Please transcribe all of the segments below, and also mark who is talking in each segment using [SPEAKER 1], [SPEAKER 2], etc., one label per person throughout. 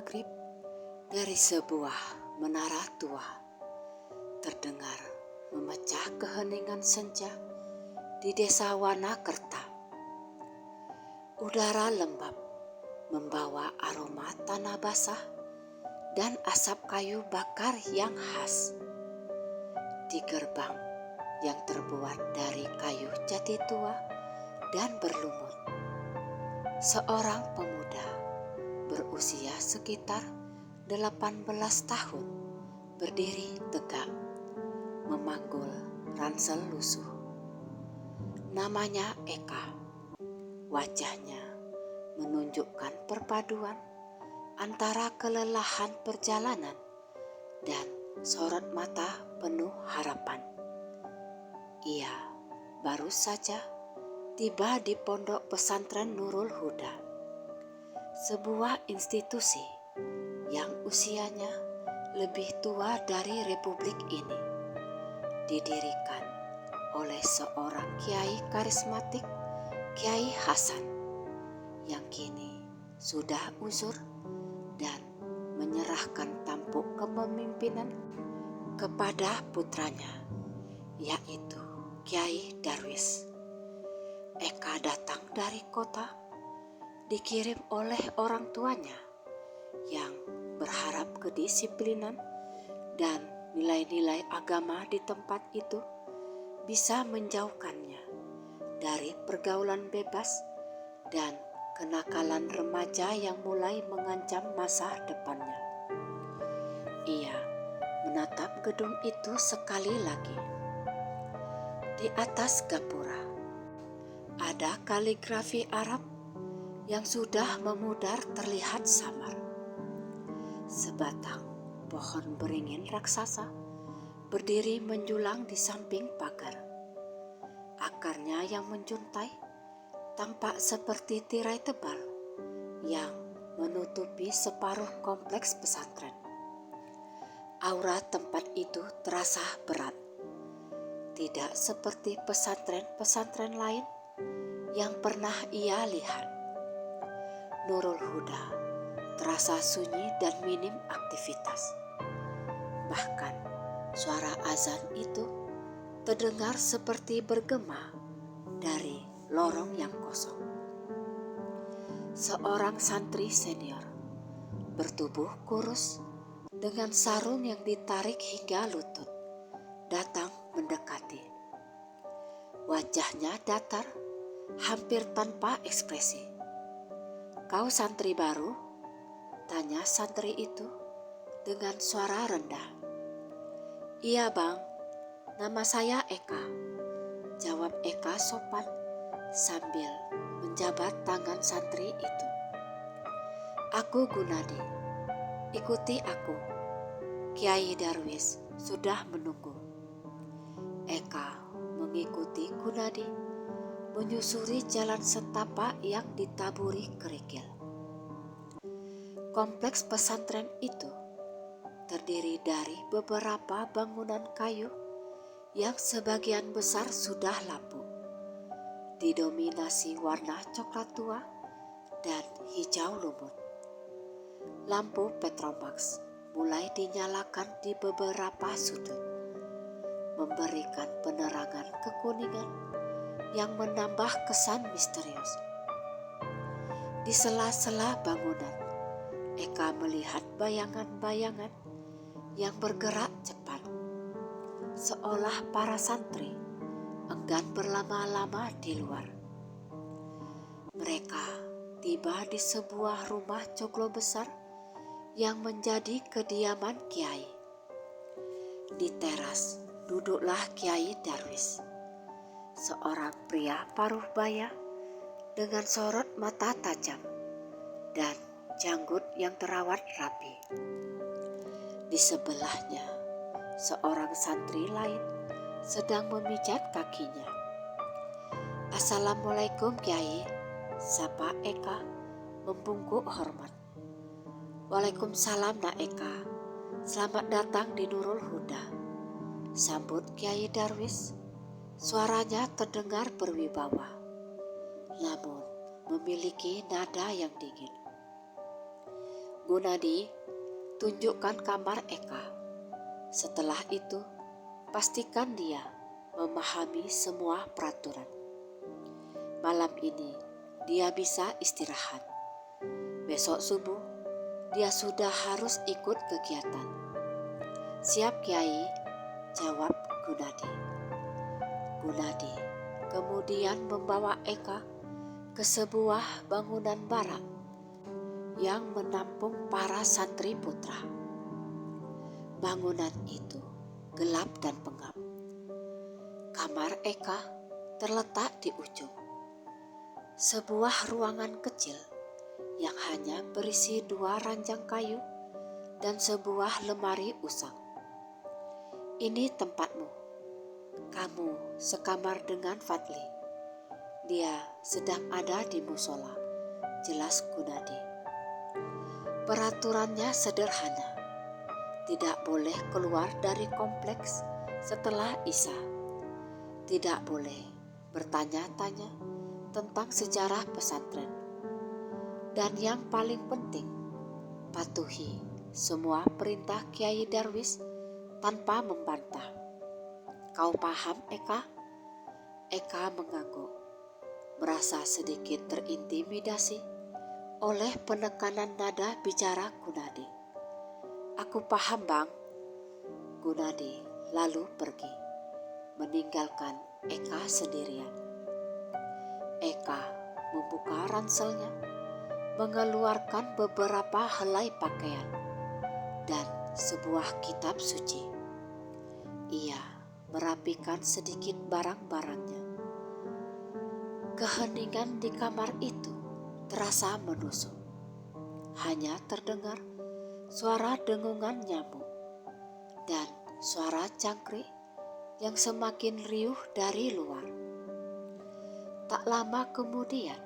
[SPEAKER 1] maghrib, dari sebuah menara tua terdengar memecah keheningan senja di desa Wanakerta. Udara lembab membawa aroma tanah basah dan asap kayu bakar yang khas. Di gerbang yang terbuat dari kayu jati tua dan berlumut, seorang pemuda berusia sekitar 18 tahun berdiri tegak memanggul ransel lusuh. Namanya Eka. Wajahnya menunjukkan perpaduan antara kelelahan perjalanan dan sorot mata penuh harapan. Ia baru saja tiba di Pondok Pesantren Nurul Huda, sebuah institusi yang usianya lebih tua dari republik ini, didirikan oleh seorang kiai karismatik, Kiai Hasan, yang kini sudah uzur dan menyerahkan tampuk kepemimpinan kepada putranya, yaitu Kiai Darwis. Eka datang dari kota, dikirim oleh orang tuanya yang berharap kedisiplinan dan nilai-nilai agama di tempat itu bisa menjauhkannya dari pergaulan bebas dan kenakalan remaja yang mulai mengancam masa depannya. Ia menatap gedung itu sekali lagi. Di atas gapura ada kaligrafi Arab yang sudah memudar terlihat samar. Sebatang pohon beringin raksasa berdiri menjulang di samping pagar. Akarnya yang menjuntai tampak seperti tirai tebal yang menutupi separuh kompleks pesantren. Aura tempat itu terasa berat, tidak seperti pesantren-pesantren lain yang pernah ia lihat. Nurul Huda terasa sunyi dan minim aktivitas. Bahkan suara azan itu terdengar seperti bergema dari lorong yang kosong. Seorang santri senior bertubuh kurus dengan sarung yang ditarik hingga lutut datang mendekati. Wajahnya datar, hampir tanpa ekspresi. "Kau santri baru?" tanya santri itu dengan suara rendah. "Iya bang, nama saya Eka," jawab Eka sopan sambil menjabat tangan santri itu. "Aku Gunadi, ikuti aku. Kiai Darwis sudah menunggu." Eka mengikuti Gunadi menyusuri jalan setapak yang ditaburi kerikil. Kompleks pesantren itu terdiri dari beberapa bangunan kayu yang sebagian besar sudah lapuk, didominasi warna coklat tua dan hijau lumut. Lampu Petromax mulai dinyalakan di beberapa sudut, memberikan penerangan kekuningan yang menambah kesan misterius. Di sela-sela bangunan, Eka melihat bayangan-bayangan yang bergerak cepat, seolah para santri enggan berlama-lama di luar. Mereka tiba di sebuah rumah joglo besar yang menjadi kediaman Kiai. Di teras duduklah Kiai Darwis, seorang pria paruh baya dengan sorot mata tajam dan janggut yang terawat rapi. Di sebelahnya, seorang santri lain sedang memijat kakinya. "Assalamualaikum Kiai," sapa Eka membungkuk hormat. "Waalaikumsalam Nak Eka, selamat datang di Nurul Huda," sambut Kiai Darwis. Suaranya terdengar berwibawa, namun memiliki nada yang dingin. Gunadi, tunjukkan kamar Eka. Setelah itu, pastikan dia memahami semua peraturan. Malam ini, dia bisa istirahat. Besok subuh, dia sudah harus ikut kegiatan. Siap Kiai, jawab Gunadi. Gunadi kemudian membawa Eka ke sebuah bangunan barak yang menampung para santri putra. Bangunan itu gelap dan pengap. Kamar Eka terletak di ujung. Sebuah ruangan kecil yang hanya berisi 2 ranjang kayu dan sebuah lemari usang. Ini tempatmu. Kamu sekamar dengan Fadli. Dia sedang ada di musola, jelas Gunadi. Peraturannya sederhana. Tidak boleh keluar dari kompleks setelah Isya. Tidak boleh bertanya-tanya tentang sejarah pesantren. Dan yang paling penting, patuhi semua perintah Kiai Darwis tanpa membantah. Kau paham, Eka? Eka mengangguk, merasa sedikit terintimidasi oleh penekanan nada bicara Gunadi. Aku paham, Bang. Gunadi lalu pergi, meninggalkan Eka sendirian. Eka membuka ranselnya, mengeluarkan beberapa helai pakaian dan sebuah kitab suci. Ia merapikan sedikit barang-barangnya. Keheningan di kamar itu terasa menusuk. Hanya terdengar suara dengungan nyamuk dan suara cangkrik yang semakin riuh dari luar. Tak lama kemudian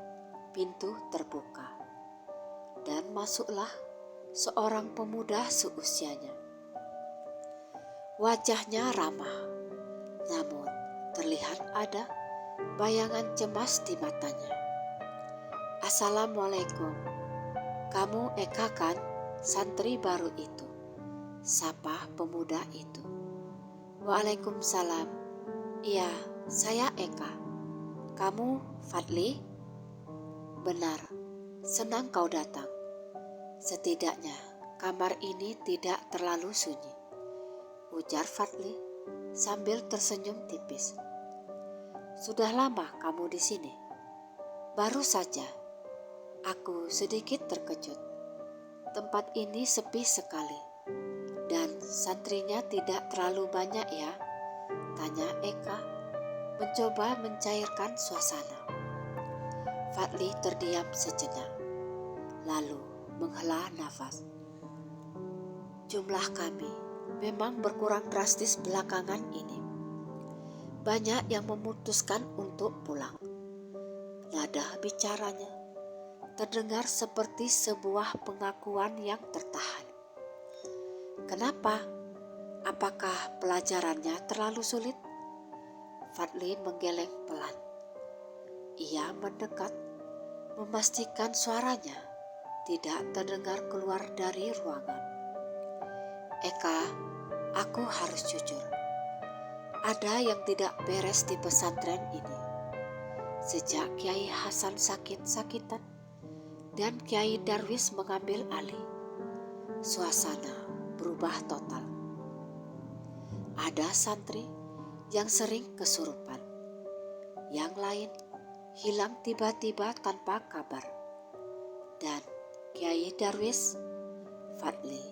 [SPEAKER 1] pintu terbuka dan masuklah seorang pemuda seusianya. Wajahnya ramah, namun terlihat ada bayangan cemas di matanya. Assalamualaikum, kamu Eka kan, santri baru itu? Sapa pemuda itu. Waalaikumsalam, iya saya Eka. Kamu Fadli? Benar, senang kau datang. Setidaknya kamar ini tidak terlalu sunyi, ujar Fadli sambil tersenyum tipis. Sudah lama kamu di sini? Baru saja. Aku sedikit terkejut. Tempat ini sepi sekali dan santrinya tidak terlalu banyak ya? Tanya Eka, mencoba mencairkan suasana. Fadli terdiam sejenak, lalu menghela nafas. Jumlah kami memang berkurang drastis belakangan ini. Banyak yang memutuskan untuk pulang. Nada bicaranya terdengar seperti sebuah pengakuan yang tertahan. Kenapa? Apakah pelajarannya terlalu sulit? Fadli menggeleng pelan. Ia mendekat, memastikan suaranya tidak terdengar keluar dari ruangan. Eka, aku harus jujur. Ada yang tidak beres di pesantren ini. Sejak Kiai Hasan sakit-sakitan dan Kiai Darwis mengambil alih, suasana berubah total. Ada santri yang sering kesurupan, yang lain hilang tiba-tiba tanpa kabar. Dan Kiai Darwis, Fadli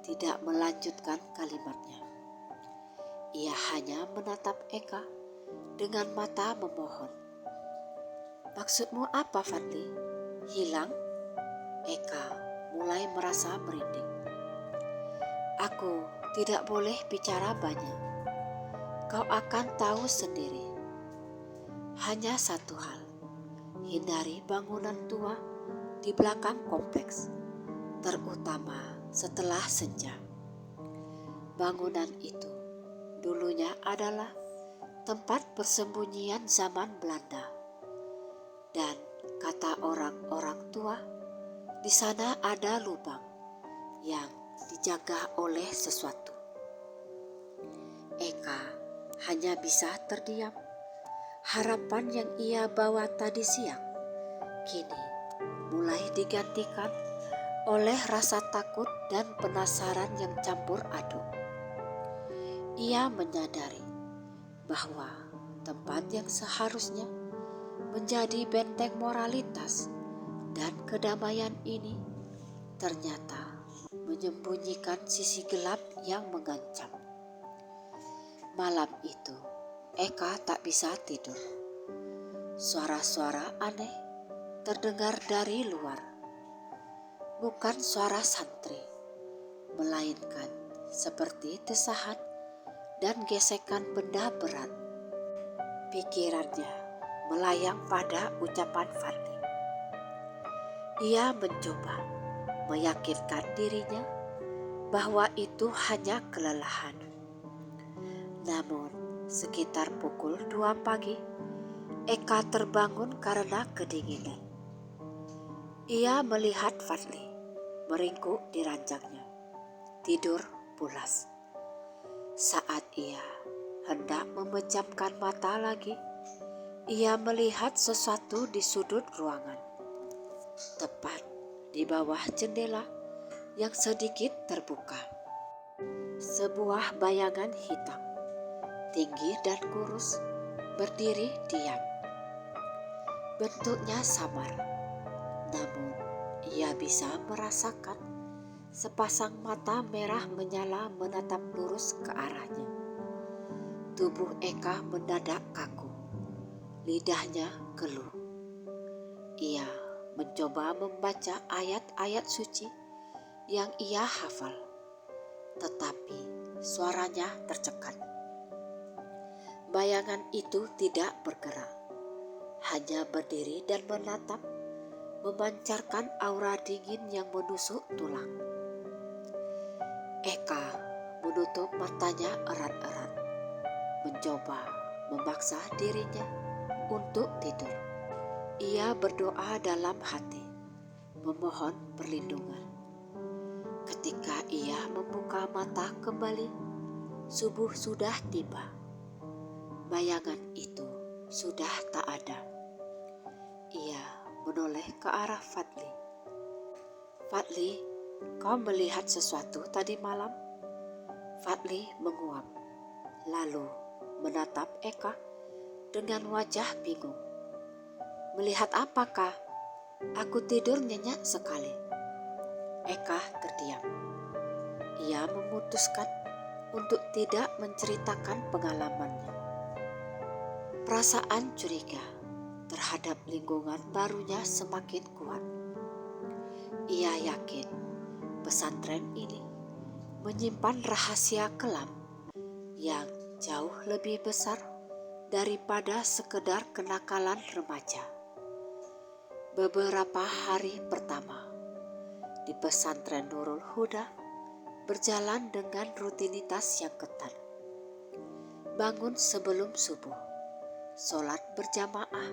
[SPEAKER 1] tidak melanjutkan kalimatnya. Ia hanya menatap Eka dengan mata memohon. Maksudmu apa, Fadli? Hilang? Eka mulai merasa merinding. Aku tidak boleh bicara banyak. Kau akan tahu sendiri. Hanya satu hal, hindari bangunan tua di belakang kompleks, terutama setelah senja. Bangunan itu dulunya adalah tempat persembunyian zaman Belanda. Dan kata orang-orang tua, di sana ada lubang yang dijaga oleh sesuatu. Eka hanya bisa terdiam. Harapan yang ia bawa tadi siang kini mulai digantikan oleh rasa takut dan penasaran yang campur aduk. Ia menyadari bahwa tempat yang seharusnya menjadi benteng moralitas dan kedamaian ini ternyata menyembunyikan sisi gelap yang mengancam. Malam itu Eka tak bisa tidur. Suara-suara aneh terdengar dari luar. Bukan suara santri, melainkan seperti desahan dan gesekan benda berat. Pikirannya melayang pada ucapan Fadli. Ia mencoba meyakinkan dirinya bahwa itu hanya kelelahan. Namun sekitar pukul 2 pagi, Eka terbangun karena kedinginan. Ia melihat Fadli meringkuk di ranjangnya, tidur pulas. Saat ia hendak memejamkan mata lagi, ia melihat sesuatu di sudut ruangan, tepat di bawah jendela yang sedikit terbuka. Sebuah bayangan hitam, tinggi dan kurus, berdiri diam. Bentuknya samar, namun ia bisa merasakan sepasang mata merah menyala menatap lurus ke arahnya. Tubuh Eka mendadak kaku, lidahnya keluh. Ia mencoba membaca ayat-ayat suci yang ia hafal, tetapi suaranya tercekat. Bayangan itu tidak bergerak, hanya berdiri dan menatap, memancarkan aura dingin yang menusuk tulang. Eka menutup matanya erat-erat, mencoba memaksa dirinya untuk tidur. Ia berdoa dalam hati, memohon perlindungan. Ketika ia membuka mata kembali, subuh sudah tiba. Bayangan itu sudah tak ada. Ia menoleh ke arah Fadli. "Fadli, kau melihat sesuatu tadi malam?" Fadli menguap, lalu menatap Eka dengan wajah bingung. "Melihat apakah? Aku tidur nyenyak sekali." Eka terdiam. Ia memutuskan untuk tidak menceritakan pengalamannya. Perasaan curiga terhadap lingkungan barunya semakin kuat. Ia yakin pesantren ini menyimpan rahasia kelam yang jauh lebih besar daripada sekedar kenakalan remaja. Beberapa hari pertama di pesantren Nurul Huda berjalan dengan rutinitas yang ketat. Bangun sebelum subuh, sholat berjamaah,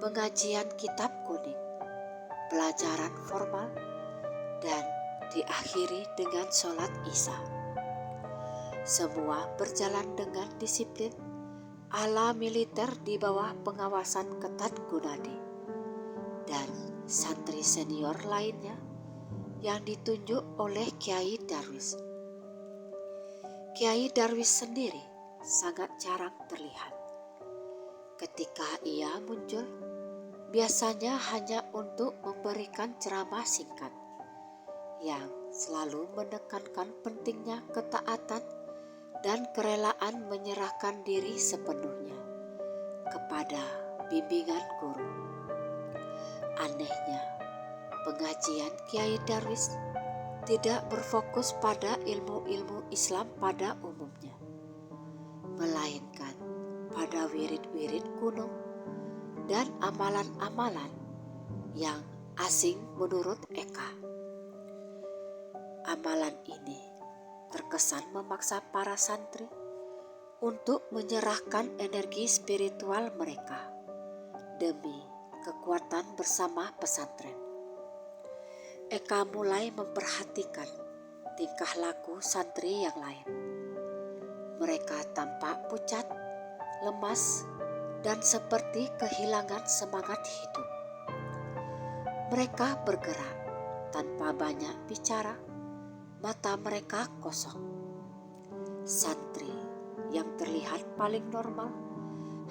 [SPEAKER 1] pengajian kitab kuning, pelajaran formal, dan diakhiri dengan sholat isya. Semua berjalan dengan disiplin ala militer di bawah pengawasan ketat Gunadi dan santri senior lainnya yang ditunjuk oleh Kiai Darwis. Kiai Darwis sendiri sangat jarang terlihat. Ketika ia muncul, biasanya hanya untuk memberikan ceramah singkat yang selalu menekankan pentingnya ketaatan dan kerelaan menyerahkan diri sepenuhnya kepada bimbingan guru. Anehnya, pengajian Kiai Darwis tidak berfokus pada ilmu-ilmu Islam pada umumnya, melainkan pada wirid-wirid kuno dan amalan-amalan yang asing menurut Eka. Amalan ini terkesan memaksa para santri untuk menyerahkan energi spiritual mereka demi kekuatan bersama pesantren. Eka mulai memperhatikan tingkah laku santri yang lain. Mereka tampak pucat, lemas, dan seperti kehilangan semangat hidup. Mereka bergerak tanpa banyak bicara, mata mereka kosong. Santri yang terlihat paling normal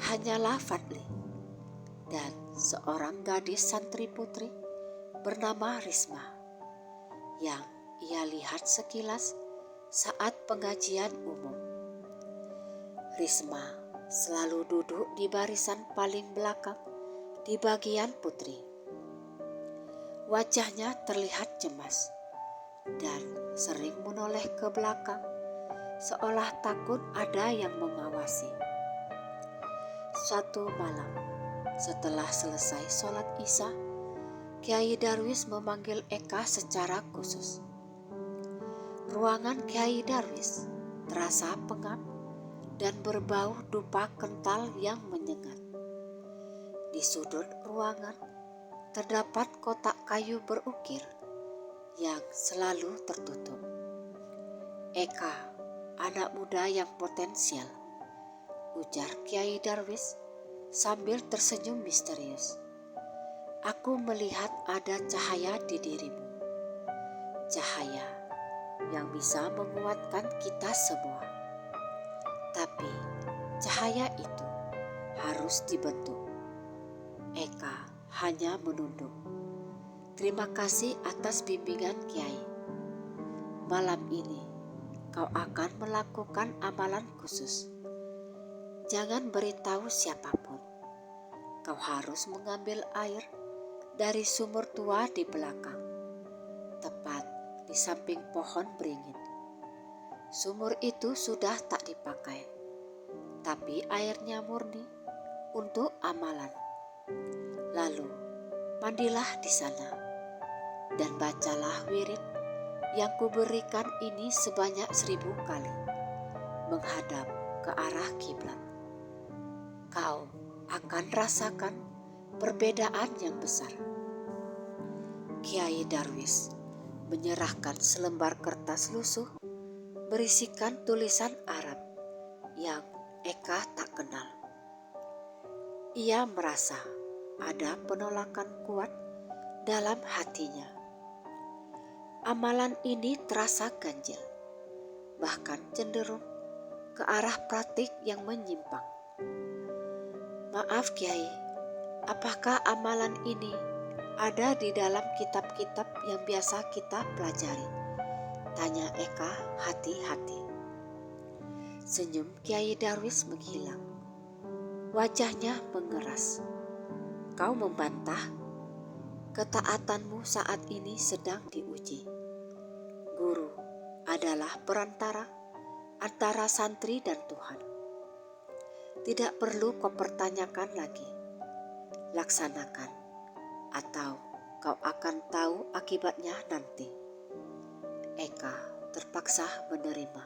[SPEAKER 1] hanyalah Fadli dan seorang gadis santri putri bernama Risma yang ia lihat sekilas saat pengajian umum. Risma selalu duduk di barisan paling belakang di bagian putri. Wajahnya terlihat cemas dan sering menoleh ke belakang seolah takut ada yang mengawasi. Suatu malam, setelah selesai sholat Isya, Kiai Darwis memanggil Eka secara khusus. Ruangan Kiai Darwis terasa pengap dan berbau dupa kental yang menyengat. Di sudut ruangan terdapat kotak kayu berukir yang selalu tertutup. Eka, anak muda yang potensial, ujar Kiai Darwis sambil tersenyum misterius. Aku melihat ada cahaya di dirimu. Cahaya yang bisa menguatkan kita semua. Tapi cahaya itu harus dibentuk. Eka hanya menunduk. Terima kasih atas bimbingan Kiai. Malam ini kau akan melakukan amalan khusus. Jangan beritahu siapapun. Kau harus mengambil air dari sumur tua di belakang, tepat di samping pohon beringin. Sumur itu sudah tak dipakai, tapi airnya murni untuk amalan. Lalu mandilah di sana dan bacalah wirid yang kuberikan ini sebanyak 1000 kali menghadap ke arah kiblat. Kau akan rasakan perbedaan yang besar. Kiai Darwis menyerahkan selembar kertas lusuh berisikan tulisan Arab yang Eka tak kenal. Ia merasa ada penolakan kuat dalam hatinya. Amalan ini terasa ganjil, bahkan cenderung ke arah praktik yang menyimpang. Maaf Kiai, apakah amalan ini ada di dalam kitab-kitab yang biasa kita pelajari? Tanya Eka hati-hati. Senyum Kiai Darwis menghilang. Wajahnya mengeras. Kau membantah? Ketaatanmu saat ini sedang diuji. Guru adalah perantara antara santri dan Tuhan. Tidak perlu kau pertanyakan lagi. Laksanakan, atau kau akan tahu akibatnya nanti. Eka terpaksa menerima.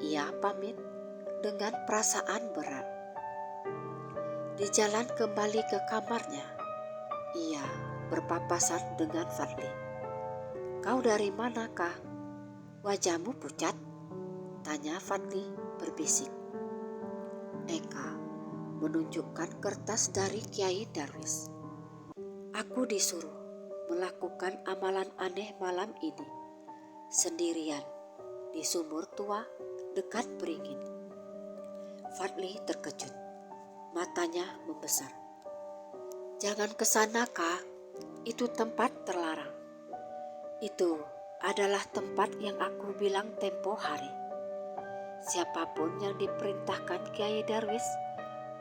[SPEAKER 1] Ia pamit dengan perasaan berat. Di jalan kembali ke kamarnya, ia berpapasan dengan Fadli. Kau dari mana, Kak? Wajahmu pucat? Tanya Fadli berbisik. Eka menunjukkan kertas dari Kiai Darwis. Aku disuruh melakukan amalan aneh malam ini, sendirian di sumur tua dekat beringin. Fadli terkejut, matanya membesar. Jangan ke sana, Kak. Itu tempat terlarang. Itu adalah tempat yang aku bilang tempo hari. Siapapun yang diperintahkan Kiai Darwis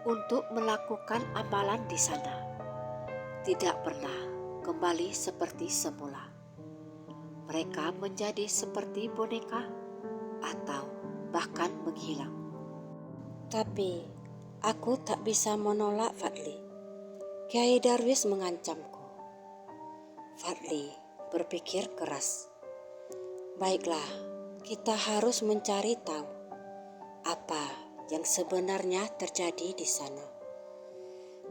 [SPEAKER 1] untuk melakukan amalan di sana tidak pernah kembali seperti semula. Mereka menjadi seperti boneka atau bahkan menghilang. Tapi aku tak bisa menolak Fadli. Kiai Darwis mengancamku. Fadli berpikir keras. Baiklah, kita harus mencari tahu apa yang sebenarnya terjadi di sana.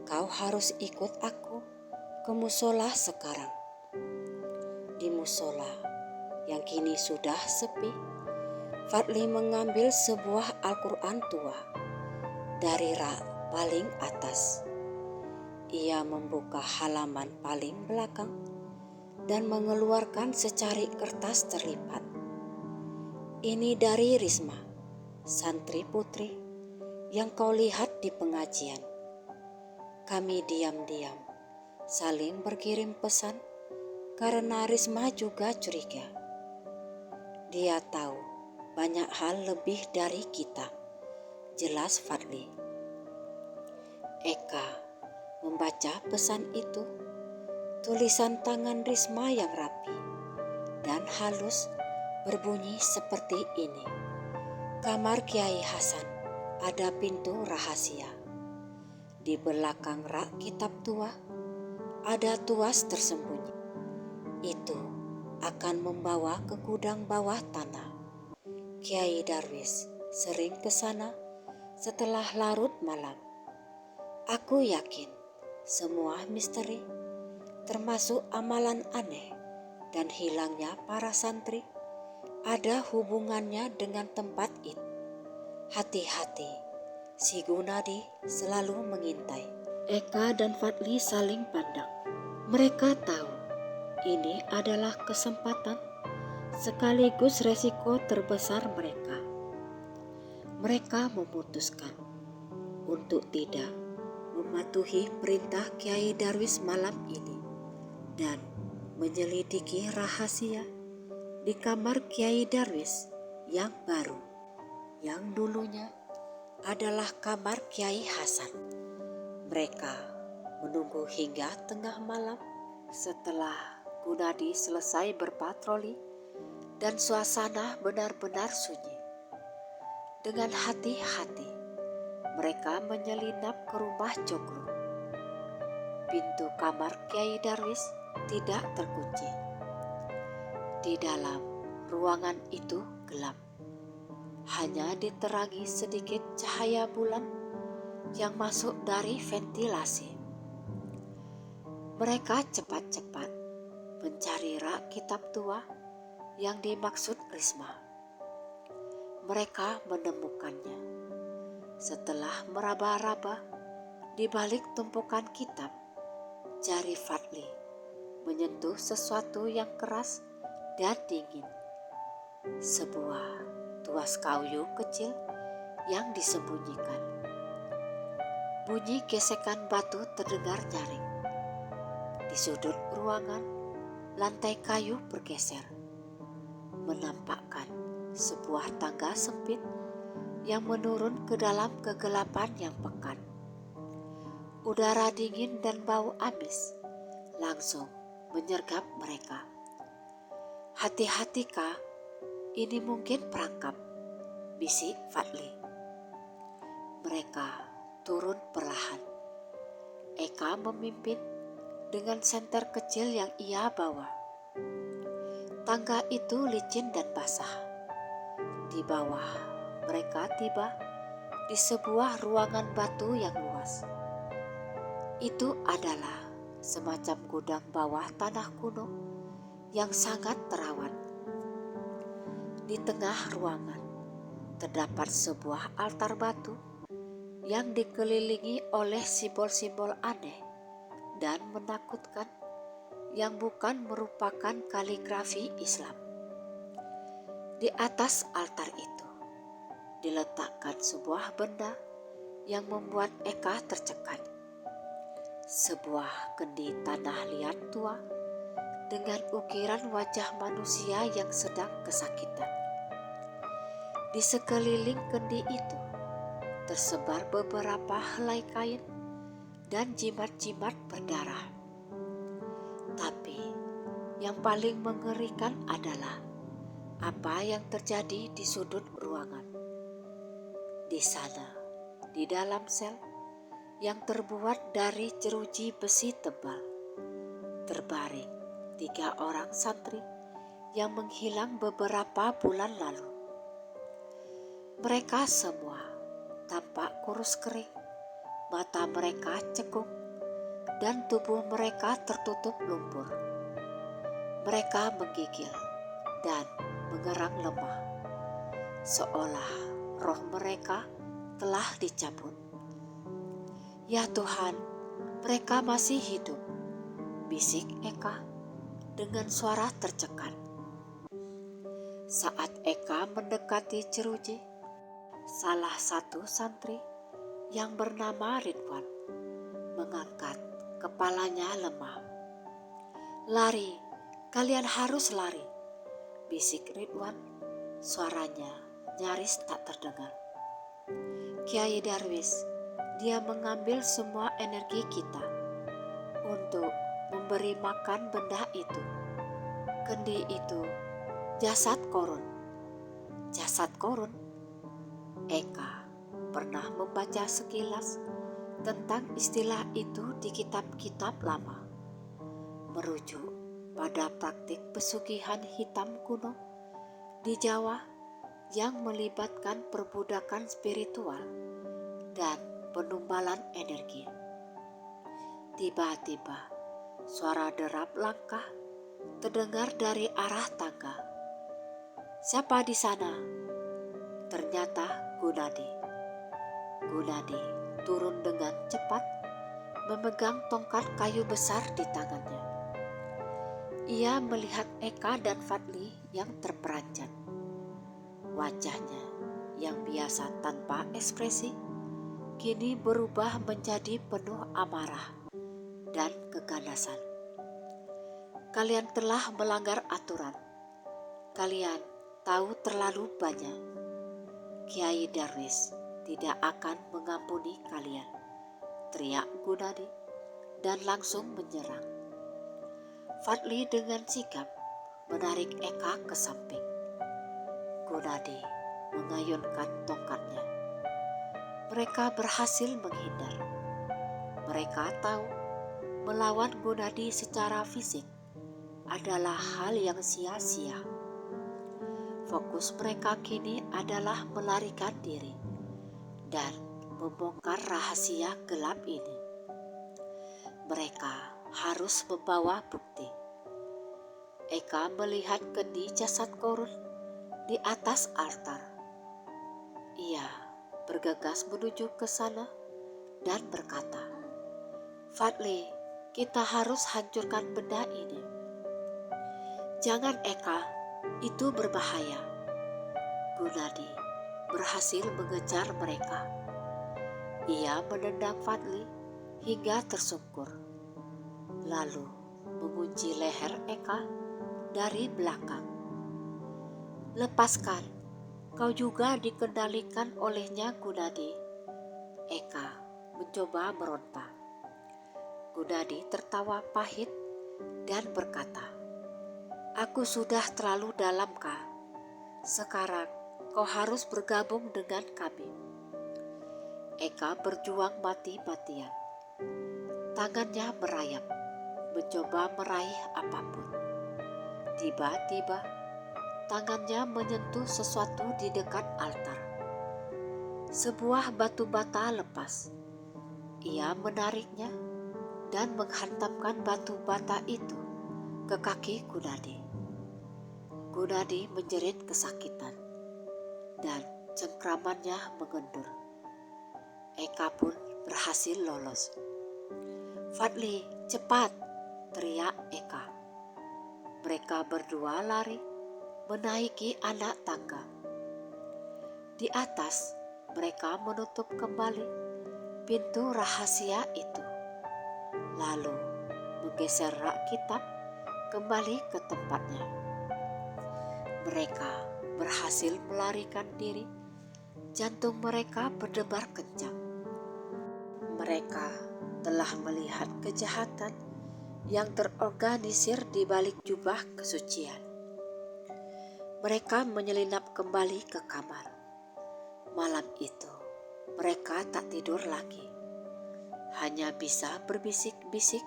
[SPEAKER 1] Kau harus ikut aku ke musola sekarang.
[SPEAKER 2] di musola yang kini sudah sepi, Fadli mengambil sebuah Al-Quran tua dari rak paling atas. Ia membuka halaman paling belakang dan mengeluarkan secari kertas terlipat. Ini dari Risma, santri putri yang kau lihat di pengajian. Kami diam-diam saling berkirim pesan karena Risma juga curiga. Dia tahu banyak hal lebih dari kita, jelas Fadli. Eka membaca pesan itu, tulisan tangan Risma yang rapi dan halus berbunyi seperti ini. Kamar Kiai Hasan, ada pintu rahasia. Di belakang rak kitab tua, ada tuas tersembunyi. Itu akan membawa ke gudang bawah tanah. Kiai Darwis sering ke sana setelah larut malam. Aku yakin semua misteri, termasuk amalan aneh dan hilangnya para santri, ada hubungannya dengan tempat itu. Hati-hati, si Gunadi selalu mengintai. Eka dan Fadli saling pandang. Mereka tahu ini adalah kesempatan sekaligus resiko terbesar mereka. Mereka memutuskan untuk tidak mematuhi perintah Kiai Darwis malam ini dan menyelidiki rahasia di kamar Kiai Darwis yang baru, yang dulunya adalah kamar Kiai Hasan. Mereka menunggu hingga tengah malam setelah Gunadi selesai berpatroli dan suasana benar-benar sunyi. Dengan hati-hati mereka menyelinap ke rumah Jogro. Pintu kamar Kiai Darwis tidak terkunci. Di dalam ruangan itu gelap, hanya diterangi sedikit cahaya bulan yang masuk dari ventilasi. Mereka cepat-cepat mencari rak kitab tua yang dimaksud Risma. Mereka menemukannya setelah meraba-raba di balik tumpukan kitab. Jari Fadli menyentuh sesuatu yang keras dan dingin. Sebuah tuas kayu kecil yang disembunyikan. Bunyi gesekan batu terdengar nyaring. Di sudut ruangan, lantai kayu bergeser, menampakkan sebuah tangga sempit yang menurun ke dalam kegelapan yang pekat. Udara dingin dan bau amis langsung menyergap mereka. Hati-hati Kak, ini mungkin perangkap, bisik Fadli. Mereka turun perlahan. Eka memimpin dengan senter kecil yang ia bawa. Tangga itu licin dan basah. Di bawah, mereka tiba di sebuah ruangan batu yang luas. Itu adalah semacam gudang bawah tanah kuno yang sangat terawat. Di tengah ruangan terdapat sebuah altar batu yang dikelilingi oleh simbol-simbol aneh dan menakutkan yang bukan merupakan kaligrafi Islam. Di atas altar itu diletakkan sebuah benda yang membuat Eka tercekat. Sebuah kendi tanah liat tua dengan ukiran wajah manusia yang sedang kesakitan. Di sekeliling kendi itu tersebar beberapa helai kain dan jimat-jimat berdarah. Tapi yang paling mengerikan adalah apa yang terjadi di sudut ruangan. Di sana, di dalam sel yang terbuat dari jeruji besi tebal, terbaring 3 orang santri yang menghilang beberapa bulan lalu. Mereka semua tampak kurus kering, mata mereka cekung, dan tubuh mereka tertutup lumpur.
[SPEAKER 1] Mereka menggigil dan mengerang lemah, seolah roh mereka telah dicabut. Ya Tuhan, mereka masih hidup, bisik Eka dengan suara tercekat. Saat Eka mendekati jeruji, salah satu santri yang bernama Ridwan mengangkat kepalanya lemah. Lari, kalian harus lari, bisik Ridwan, suaranya nyaris tak terdengar. Kiai Darwis, dia mengambil semua energi kita untuk memberi makan benda itu. Kendi itu, jasad korun. Jasad korun? Eka pernah membaca sekilas tentang istilah itu di kitab-kitab lama. Merujuk pada praktik pesugihan hitam kuno di Jawa yang melibatkan perbudakan spiritual dan penumbalan energi. Tiba-tiba suara derap langkah terdengar dari arah tangga. Siapa di sana? Ternyata Gunadi. Gunadi turun dengan cepat memegang tongkat kayu besar di tangannya. Ia melihat Eka dan Fadli yang terperanjat. Wajahnya yang biasa tanpa ekspresi kini berubah menjadi penuh amarah dan keganasan. Kalian telah melanggar aturan. Kalian tahu terlalu banyak. Kiai Darwis tidak akan mengampuni kalian, teriak Gunadi dan langsung menyerang. Fadli dengan sigap menarik Eka ke samping. Gunadi mengayunkan tongkatnya. Mereka berhasil menghindar. Mereka tahu melawan Gunadi secara fisik adalah hal yang sia-sia. Fokus mereka kini adalah melarikan diri dan membongkar rahasia gelap ini. Mereka harus membawa bukti. Eka melihat kendi jasad korun di atas altar. Ia bergegas menuju ke sana dan berkata, Fadli, kita harus hancurkan benda ini. Jangan Eka, itu berbahaya. Gunadi berhasil mengejar mereka. Ia menendang Fadli hingga tersungkur, lalu mengunci leher Eka dari belakang. Lepaskan, kau juga dikendalikan olehnya Gunadi. Eka mencoba meronta. Gunadi tertawa pahit dan berkata, aku sudah terlalu dalam Kak. Sekarang kau harus bergabung dengan kami. Eka berjuang mati-matian. Tangannya merayap, mencoba meraih apapun. Tiba-tiba, tangannya menyentuh sesuatu di dekat altar. Sebuah batu bata lepas. Ia menariknya dan menghantamkan batu bata itu ke kaki Gunadi. Gunadi menjerit kesakitan dan cengkramannya mengendur. Eka pun berhasil lolos. Fadli, cepat, teriak Eka. Mereka berdua lari menaiki anak tangga. Di atas, mereka menutup kembali pintu rahasia itu, lalu menggeser rak kitab kembali ke tempatnya. Mereka berhasil melarikan diri. Jantung mereka berdebar kencang. Mereka telah melihat kejahatan yang terorganisir di balik jubah kesucian. Mereka menyelinap kembali ke kamar. Malam itu, mereka tak tidur lagi. Hanya bisa berbisik-bisik,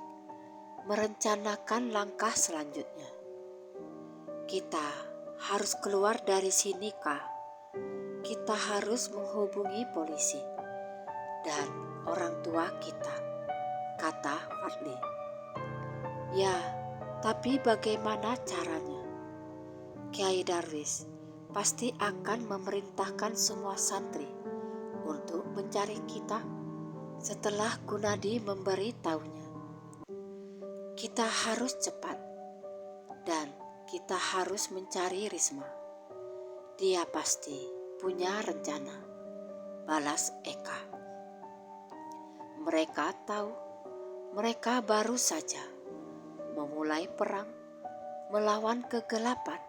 [SPEAKER 1] merencanakan langkah selanjutnya. Kita harus keluar dari sini, Kak. Kita harus menghubungi polisi dan orang tua kita, kata Fadli. Ya, Tapi bagaimana caranya? Kiai Darwis pasti akan memerintahkan semua santri untuk mencari kita setelah Gunadi memberitahunya. Kita harus cepat dan kita harus mencari Risma. Dia pasti punya rencana, balas Eka. Mereka tahu mereka baru saja memulai perang melawan kegelapan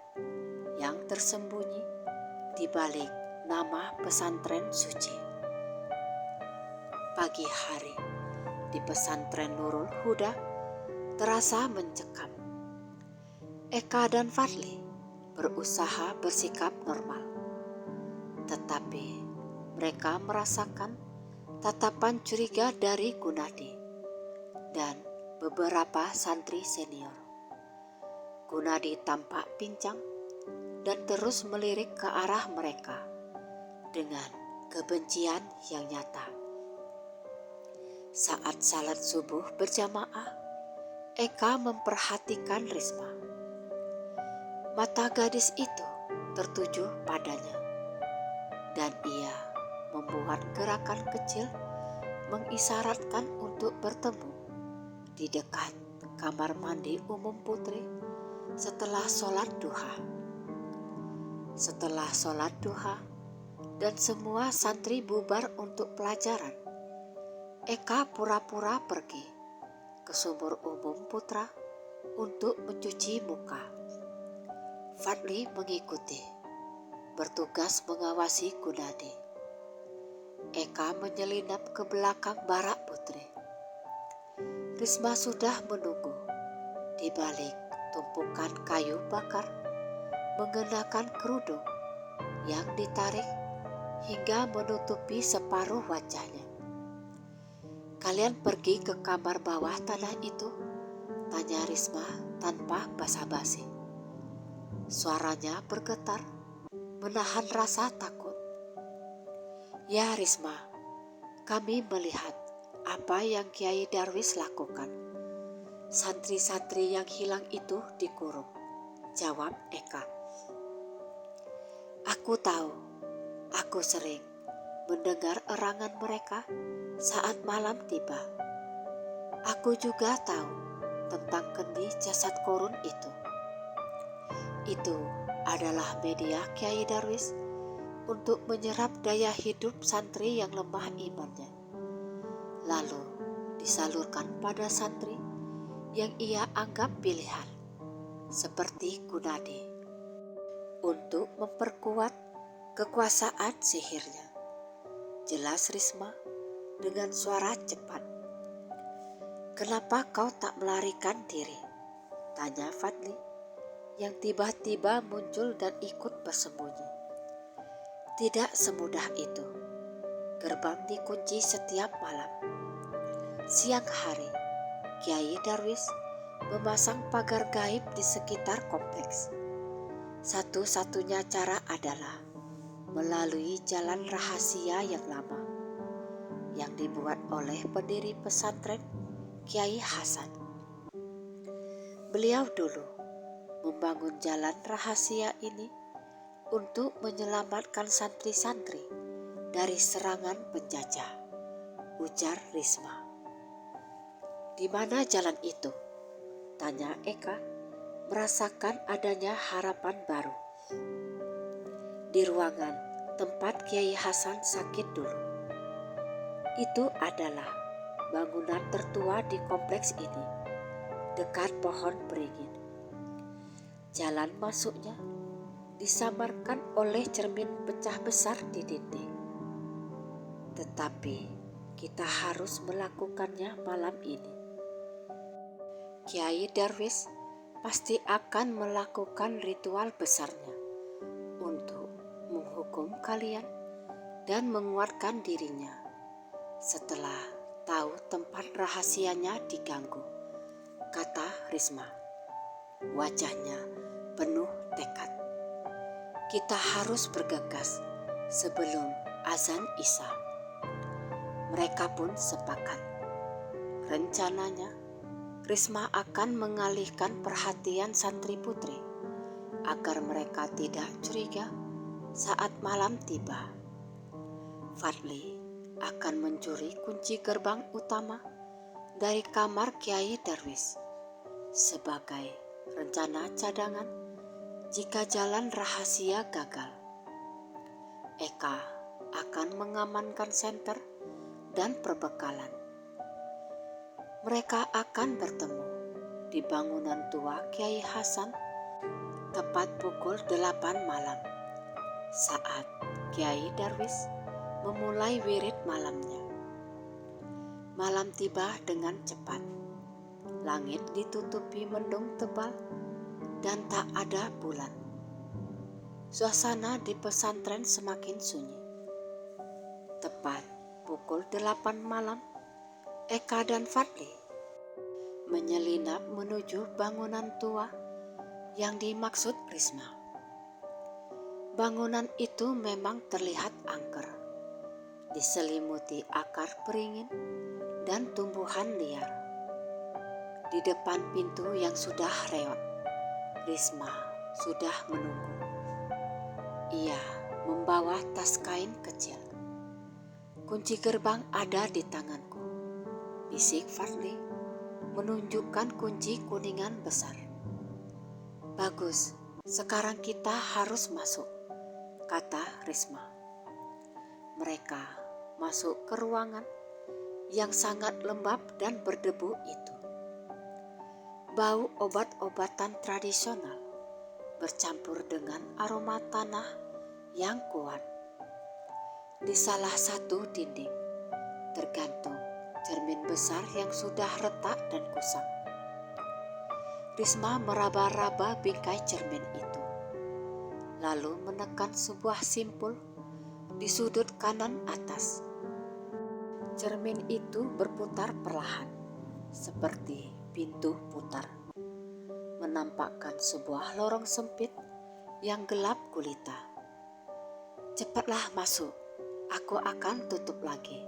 [SPEAKER 1] yang tersembunyi di balik nama pesantren suci. Pagi hari di pesantren Nurul Huda terasa mencekam. Eka dan Fadli berusaha bersikap normal, tetapi mereka merasakan tatapan curiga dari Gunadi dan beberapa santri senior. Gunadi tampak pincang dan terus melirik ke arah mereka dengan kebencian yang nyata. Saat salat subuh berjamaah, Eka memperhatikan Risma. Mata gadis itu tertuju padanya, dan ia membuat gerakan kecil mengisyaratkan untuk bertemu di dekat kamar mandi umum putri setelah sholat duha. Setelah sholat duha dan semua santri bubar untuk pelajaran, Eka pura-pura pergi ke sumur umum putra untuk mencuci muka. Fadli mengikuti, bertugas mengawasi Gunadi. Eka menyelinap ke belakang barak putri. Risma sudah menunggu di balik tumpukan kayu bakar, mengenakan kerudung yang ditarik hingga menutupi separuh wajahnya. "Kalian pergi ke kamar bawah tanah itu?" tanya Risma tanpa basa-basi. Suaranya bergetar, menahan rasa takut. "Ya Risma, kami melihat apa yang Kiai Darwis lakukan. Santri-santri yang hilang itu dikurung," jawab Eka. "Aku tahu, aku sering mendengar erangan mereka saat malam tiba. Aku juga tahu tentang kendi jasad korun itu. Itu adalah media Kiai Darwis untuk menyerap daya hidup santri yang lemah imannya, lalu disalurkan pada santri yang ia anggap pilihan, seperti Gunadi, untuk memperkuat kekuasaan sihirnya," jelas Risma dengan suara cepat. "Kenapa kau tak melarikan diri?" tanya Fadli yang tiba-tiba muncul dan ikut bersembunyi. "Tidak semudah itu. Gerbang dikunci setiap malam. Siang hari, Kiai Darwis memasang pagar gaib di sekitar kompleks. Satu-satunya cara adalah melalui jalan rahasia yang lama yang dibuat oleh pendiri pesantren Kiai Hasan. Beliau dulu membangun jalan rahasia ini untuk menyelamatkan santri-santri dari serangan penjajah," ujar Risma. "Di mana jalan itu?" tanya Eka, merasakan adanya harapan baru. "Di ruangan tempat Kiai Hasan sakit dulu. Itu adalah bangunan tertua di kompleks ini, dekat pohon beringin. Jalan masuknya disamarkan oleh cermin pecah besar di dinding. Tetapi kita harus melakukannya malam ini. Kiai Darwis pasti akan melakukan ritual besarnya untuk menghukum kalian dan menguatkan dirinya setelah tahu tempat rahasianya diganggu," kata Risma. Wajahnya penuh tekad. "Kita harus bergegas sebelum azan Isya." Mereka pun sepakat. Rencananya, Risma akan mengalihkan perhatian santri putri agar mereka tidak curiga saat malam tiba. Fadli akan mencuri kunci gerbang utama dari kamar Kiai Darwis sebagai rencana cadangan jika jalan rahasia gagal. Eka akan mengamankan senter dan perbekalan. Mereka akan bertemu di bangunan tua Kiai Hasan tepat pukul 8 malam saat Kiai Darwis memulai wirid malamnya. Malam tiba dengan cepat. Langit ditutupi mendung tebal dan tak ada bulan. Suasana di pesantren semakin sunyi. Tepat pukul 8 malam, Eka dan Fadli menyelinap menuju bangunan tua yang dimaksud Risma. Bangunan itu memang terlihat angker, diselimuti akar beringin dan tumbuhan liar. Di depan pintu yang sudah reot, Risma sudah menunggu. Ia membawa tas kain kecil. Kunci gerbang ada di tanganku, bisik Fadli, menunjukkan kunci kuningan besar. Bagus, sekarang kita harus masuk, kata Risma. Mereka masuk ke ruangan yang sangat lembab dan berdebu itu. Bau obat-obatan tradisional bercampur dengan aroma tanah yang kuat. Di salah satu dinding tergantung cermin besar yang sudah retak dan kusam. Risma meraba-raba bingkai cermin itu, lalu menekan sebuah simpul di sudut kanan atas. Cermin itu berputar perlahan, seperti pintu putar, menampakkan sebuah lorong sempit yang gelap gulita. Cepatlah masuk, aku akan tutup lagi,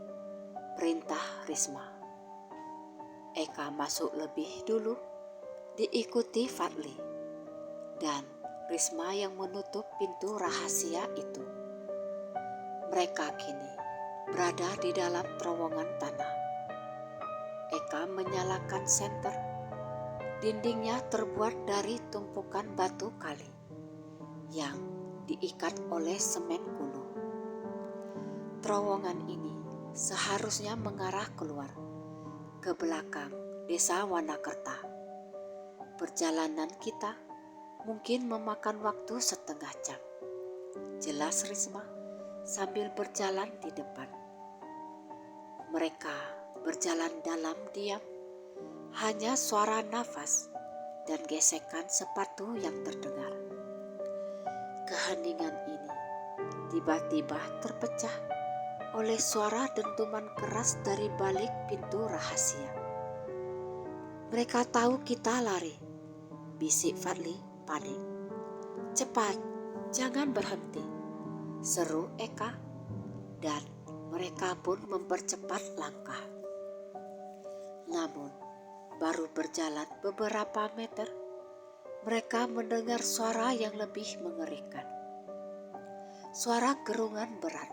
[SPEAKER 1] perintah Risma. Eka masuk lebih dulu, diikuti Fadli, dan Risma yang menutup pintu rahasia itu. Mereka kini berada di dalam terowongan tanah. Eka menyalakan senter. Dindingnya terbuat dari tumpukan batu kali yang diikat oleh semen kuno. Terowongan ini seharusnya mengarah keluar ke belakang desa Wanakerta. Perjalanan kita mungkin memakan waktu setengah jam, jelas Risma sambil berjalan di depan. Mereka berjalan dalam diam, hanya suara nafas dan gesekan sepatu yang terdengar. Keheningan ini tiba-tiba terpecah oleh suara dentuman keras dari balik pintu rahasia. Mereka tahu kita lari, bisik Fadli panik. Cepat, jangan berhenti, seru Eka, dan mereka pun mempercepat langkah. Namun, baru berjalan beberapa meter, mereka mendengar suara yang lebih mengerikan. Suara gerungan berat,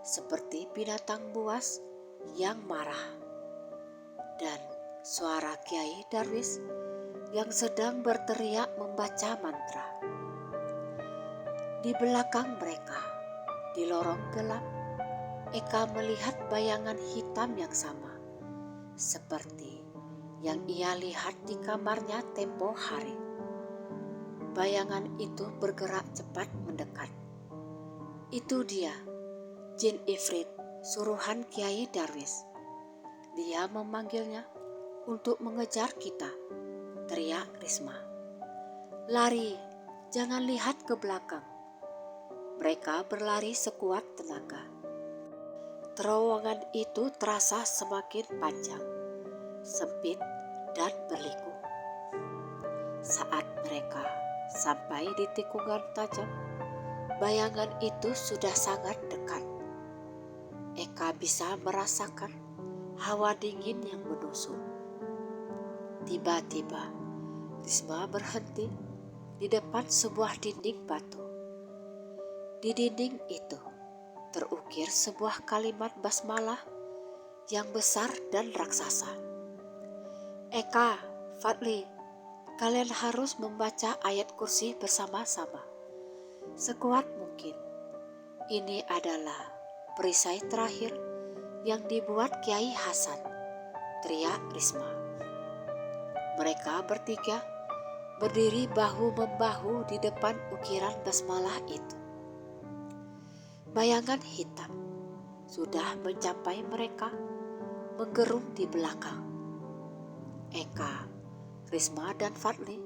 [SPEAKER 1] seperti binatang buas yang marah. Dan suara Kiai Darwis yang sedang berteriak membaca mantra. Di belakang mereka, di lorong gelap, Eka melihat bayangan hitam yang sama, seperti yang ia lihat di kamarnya tempo hari. Bayangan itu bergerak cepat mendekat. Itu dia, Jin Ifrit, suruhan Kiai Darwis. Dia memanggilnya untuk mengejar kita, teriak Risma. Lari, jangan lihat ke belakang. Mereka berlari sekuat tenaga. Terowongan itu terasa semakin panjang, sempit dan berliku. Saat mereka sampai di tikungan tajam, bayangan itu sudah sangat dekat. Eka bisa merasakan hawa dingin yang menusuk. Tiba-tiba Risma berhenti di depan sebuah dinding batu. Di dinding itu terukir sebuah kalimat basmalah yang besar dan raksasa. Eka, Fadli, kalian harus membaca ayat kursi bersama-sama. Sekuat mungkin. Ini adalah perisai terakhir yang dibuat Kiai Hasan, teriak Risma. Mereka bertiga berdiri bahu-membahu di depan ukiran basmalah itu. Bayangan hitam sudah mencapai mereka, menggerung di belakang. Eka, Risma dan Fadli